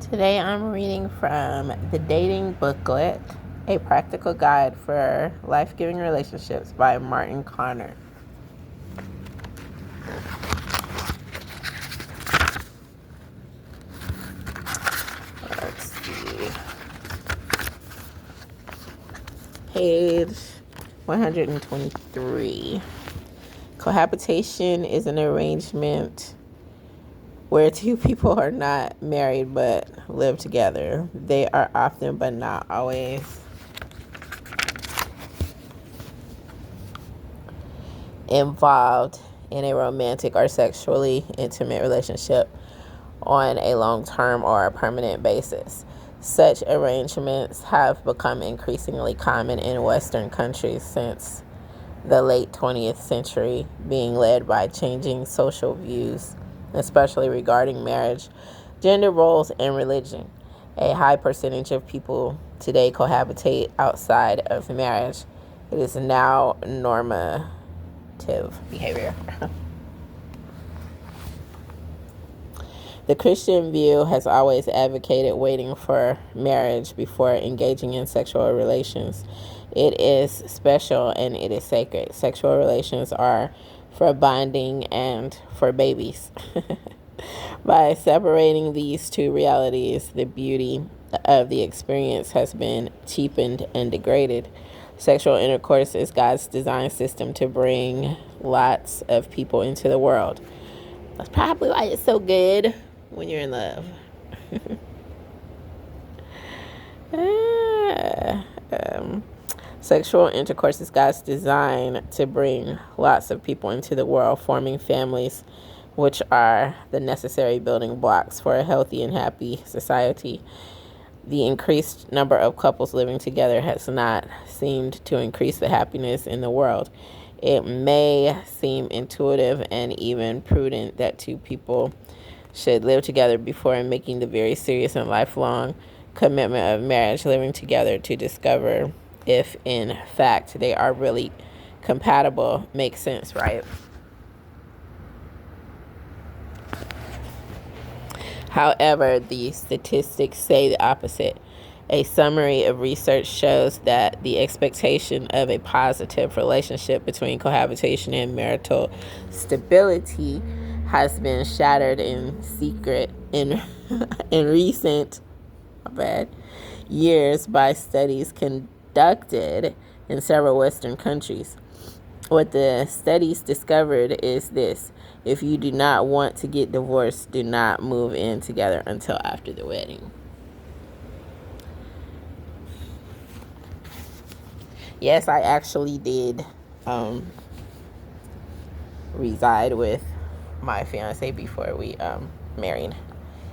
Today I'm reading from The Dating Booklet, a practical guide for life-giving relationships by Martin Connor. Let's see. Page 123. Cohabitation is an arrangement where two people are not married but live together. They are often, but not always, involved in a romantic or sexually intimate relationship on a long-term or a permanent basis. Such arrangements have become increasingly common in Western countries since the late 20th century, being led by changing social views, especially regarding marriage, gender roles, and religion. A high percentage of people today cohabitate outside of marriage. It is now normative behavior. The Christian view has always advocated waiting for marriage before engaging in sexual relations. It is special and it is sacred. Sexual relations are for bonding and for babies. By separating these two realities, the beauty of the experience has been cheapened and degraded. Sexual intercourse is God's design system to bring lots of people into the world. That's probably why it's so good when you're in love. Sexual intercourse is God's design to bring lots of people into the world, forming families, which are the necessary building blocks for a healthy and happy society. The increased number of couples living together has not seemed to increase the happiness in the world. It may seem intuitive and even prudent that two people should live together before making the very serious and lifelong commitment of marriage, living together to discover if in fact they are really compatible. Makes sense, right? However, the statistics say the opposite. A summary of research shows that the expectation of a positive relationship between cohabitation and marital stability has been shattered in secret in recent years by studies conducted in several Western countries. What the studies discovered is this: if you do not want to get divorced, do not move in together until after the wedding. Yes, I actually did reside with my fiance before we married.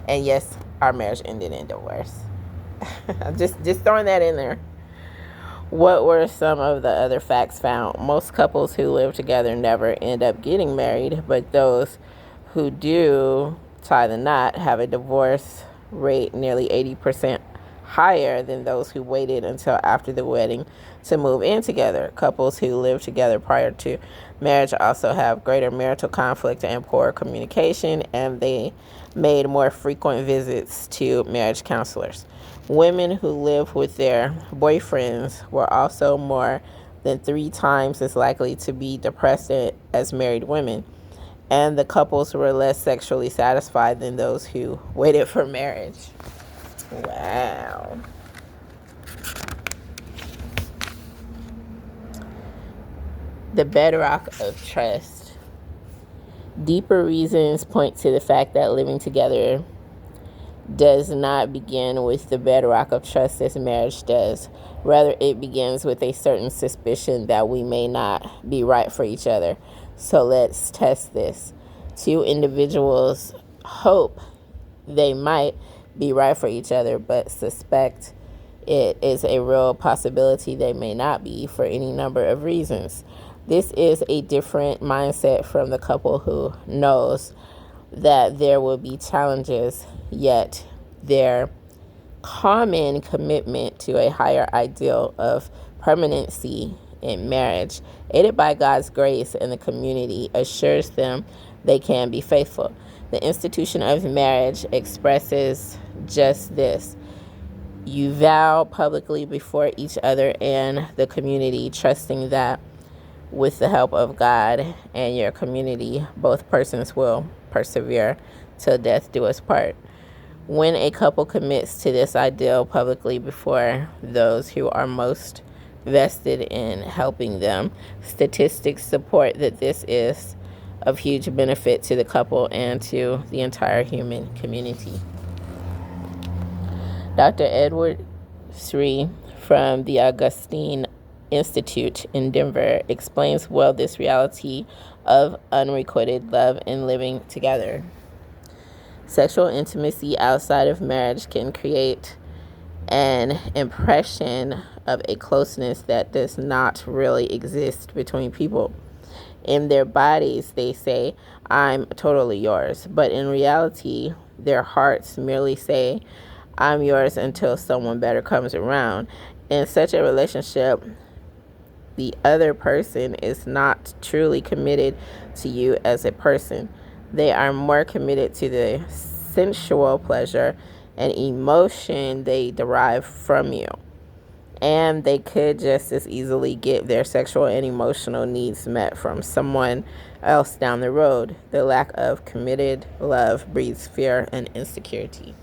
And yes, our marriage ended in divorce. just throwing that in there. What were some of the other facts found? Most couples who live together never end up getting married, but those who do tie the knot have a divorce rate nearly 80% higher than those who waited until after the wedding to move in together. Couples who live together prior to marriage also have greater marital conflict and poor communication, and they made more frequent visits to marriage counselors. Women who live with their boyfriends were also more than 3 times as likely to be depressed as married women, and the couples were less sexually satisfied than those who waited for marriage. Wow. The bedrock of trust. Deeper reasons point to the fact that living together does not begin with the bedrock of trust as marriage does. Rather, it begins with a certain suspicion that we may not be right for each other. So let's test this. Two individuals hope they might be right for each other, but suspect it is a real possibility they may not be for any number of reasons. This is a different mindset from the couple who knows that there will be challenges, yet their common commitment to a higher ideal of permanency in marriage, aided by God's grace and the community, assures them they can be faithful. The institution of marriage expresses just this: you vow publicly before each other and the community, trusting that with the help of God and your community, both persons will persevere till death do us part. When a couple commits to this ideal publicly before those who are most vested in helping them, statistics support that this is of huge benefit to the couple and to the entire human community. Dr. Edward Sri from the Augustine Institute in Denver explains well this reality of unrequited love and living together. Sexual intimacy outside of marriage can create an impression of a closeness that does not really exist between people. In their bodies, they say, "I'm totally yours." But in reality, their hearts merely say, "I'm yours until someone better comes around." In such a relationship, the other person is not truly committed to you as a person. They are more committed to the sensual pleasure and emotion they derive from you. And they could just as easily get their sexual and emotional needs met from someone else down the road. The lack of committed love breeds fear and insecurity.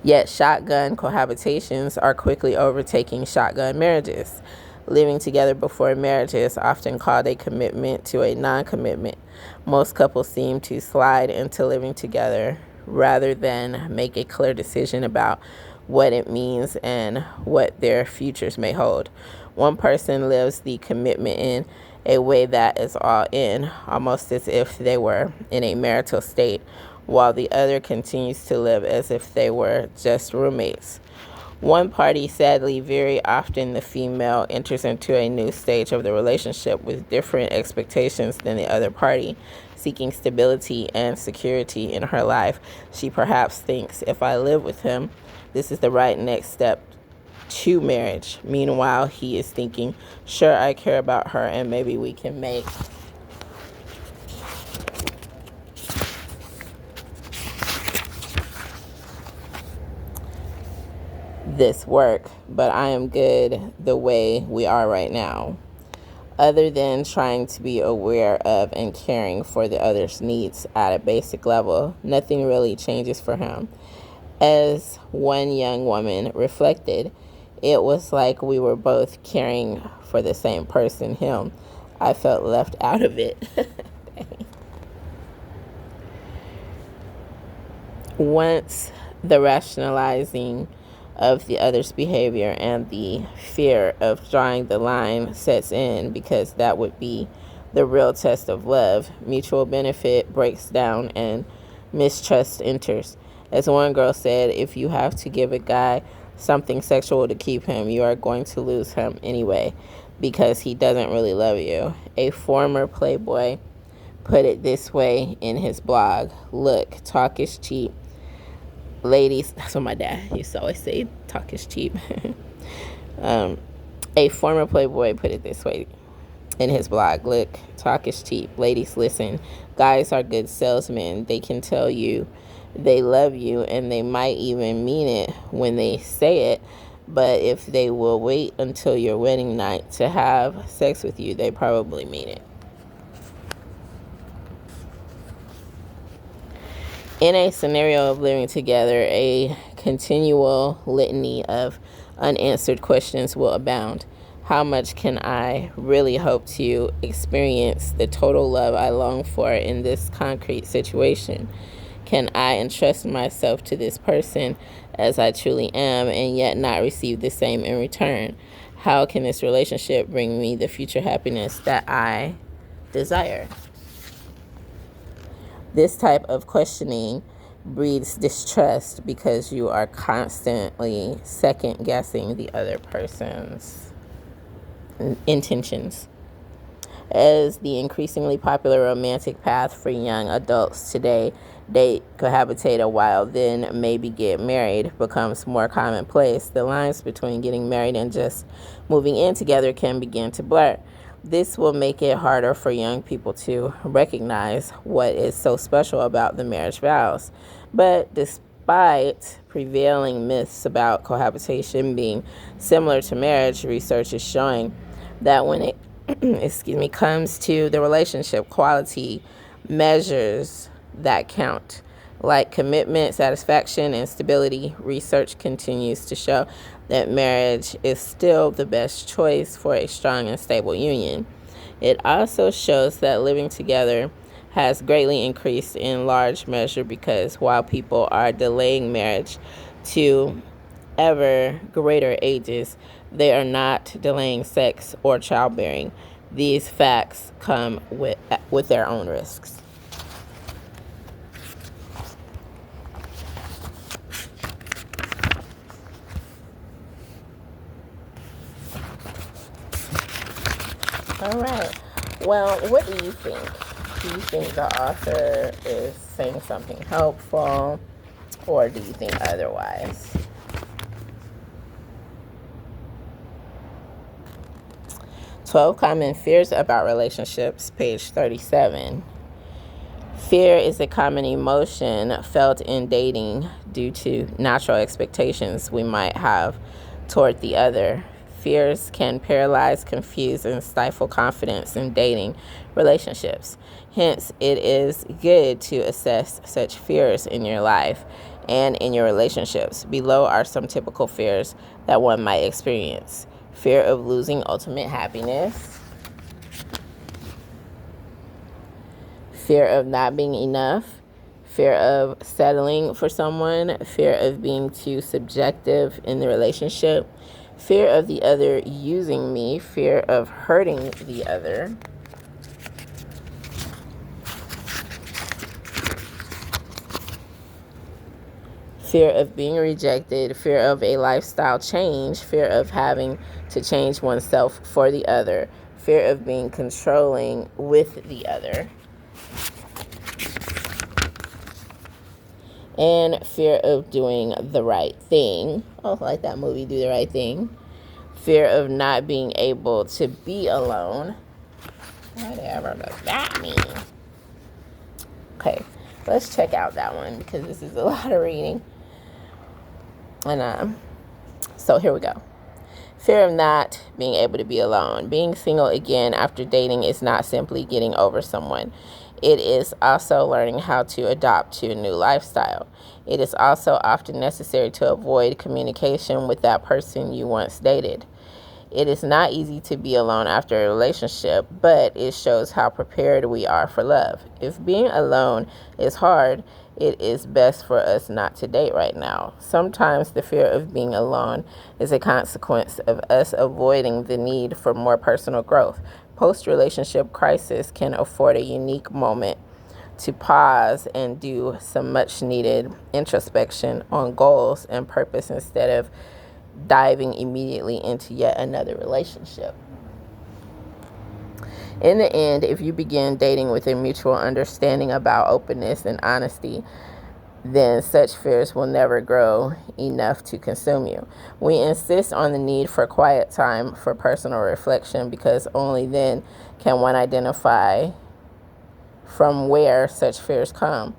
Yet shotgun cohabitations are quickly overtaking shotgun marriages. Living together before marriage is often called a commitment to a non-commitment. Most couples seem to slide into living together rather than make a clear decision about what it means and what their futures may hold. One person lives the commitment in a way that is all in, almost as if they were in a marital state, while the other continues to live as if they were just roommates. One party, sadly, very often the female enters into a new stage of the relationship with different expectations than the other party, seeking stability and security in her life. She perhaps thinks, if I live with him, this is the right next step to marriage. Meanwhile, he is thinking, sure, I care about her and maybe we can make this work, but I am good the way we are right now. Other than trying to be aware of and caring for the other's needs at a basic level, nothing really changes for him. As one young woman reflected, it was like we were both caring for the same person, him. I felt left out of it. Once the rationalizing of the other's behavior and the fear of drawing the line sets in, because that would be the real test of love, mutual benefit breaks down and mistrust enters. As one girl said, if you have to give a guy something sexual to keep him, you are going to lose him anyway because he doesn't really love you. A former Playboy put it this way in his blog: look, talk is cheap. Ladies, that's what my dad used to always say, talk is cheap. A former Playboy put it this way in his blog: look, talk is cheap. Ladies, listen, guys are good salesmen. They can tell you they love you, and they might even mean it when they say it, but if they will wait until your wedding night to have sex with you, they probably mean it. In a scenario of living together, a continual litany of unanswered questions will abound. How much can I really hope to experience the total love I long for in this concrete situation? Can I entrust myself to this person as I truly am and yet not receive the same in return? How can this relationship bring me the future happiness that I desire? This type of questioning breeds distrust because you are constantly second guessing the other person's intentions. As the increasingly popular romantic path for young adults today, date, cohabitate a while, then maybe get married, becomes more commonplace, the lines between getting married and just moving in together can begin to blur. This will make it harder for young people to recognize what is so special about the marriage vows. But despite prevailing myths about cohabitation being similar to marriage, research is showing that when it comes to the relationship quality measures that count, like commitment, satisfaction, and stability, research continues to show that marriage is still the best choice for a strong and stable union. It also shows that living together has greatly increased in large measure because while people are delaying marriage to ever greater ages, they are not delaying sex or childbearing. These facts come with their own risks. All right. Well, what do you think? Do you think the author is saying something helpful, or do you think otherwise? 12 Common Fears About Relationships, page 37. Fear is a common emotion felt in dating due to natural expectations we might have toward the other. Fears can paralyze, confuse, and stifle confidence in dating relationships. Hence, it is good to assess such fears in your life and in your relationships. Below are some typical fears that one might experience. Fear of losing ultimate happiness. Fear of not being enough. Fear of settling for someone. Fear of being too subjective in the relationship. Fear of the other using me. Fear of hurting the other. Fear of being rejected, fear of a lifestyle change, fear of having to change oneself for the other, fear of being controlling with the other, and fear of doing the right thing. Oh, like that movie, Do the Right Thing. Fear of not being able to be alone. Whatever does that mean? Okay, let's check out that one because this is a lot of reading. And so here we go. Fear of not being able to be alone. Being single again after dating is not simply getting over someone. It is also learning how to adapt to a new lifestyle. It is also often necessary to avoid communication with that person you once dated. It is not easy to be alone after a relationship, but it shows how prepared we are for love. If being alone is hard, it is best for us not to date right now. Sometimes the fear of being alone is a consequence of us avoiding the need for more personal growth. Post-relationship crisis can afford a unique moment to pause and do some much-needed introspection on goals and purpose instead of diving immediately into yet another relationship. In the end, if you begin dating with a mutual understanding about openness and honesty, then such fears will never grow enough to consume you. We insist on the need for quiet time for personal reflection because only then can one identify from where such fears come.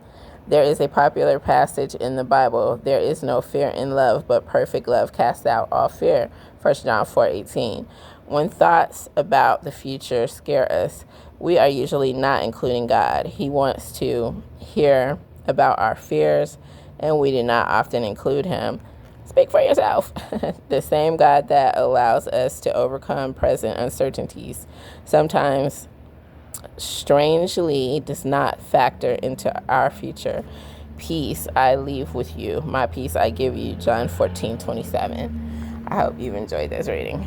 There is a popular passage in the Bible, there is no fear in love, but perfect love casts out all fear, 1 John 4:18. When thoughts about the future scare us, we are usually not including God. He wants to hear about our fears, and we do not often include him. Speak for yourself. The same God that allows us to overcome present uncertainties sometimes strangely does not factor into our future. Peace I leave with you, my peace I give you, John 14:27. I hope you've enjoyed this reading.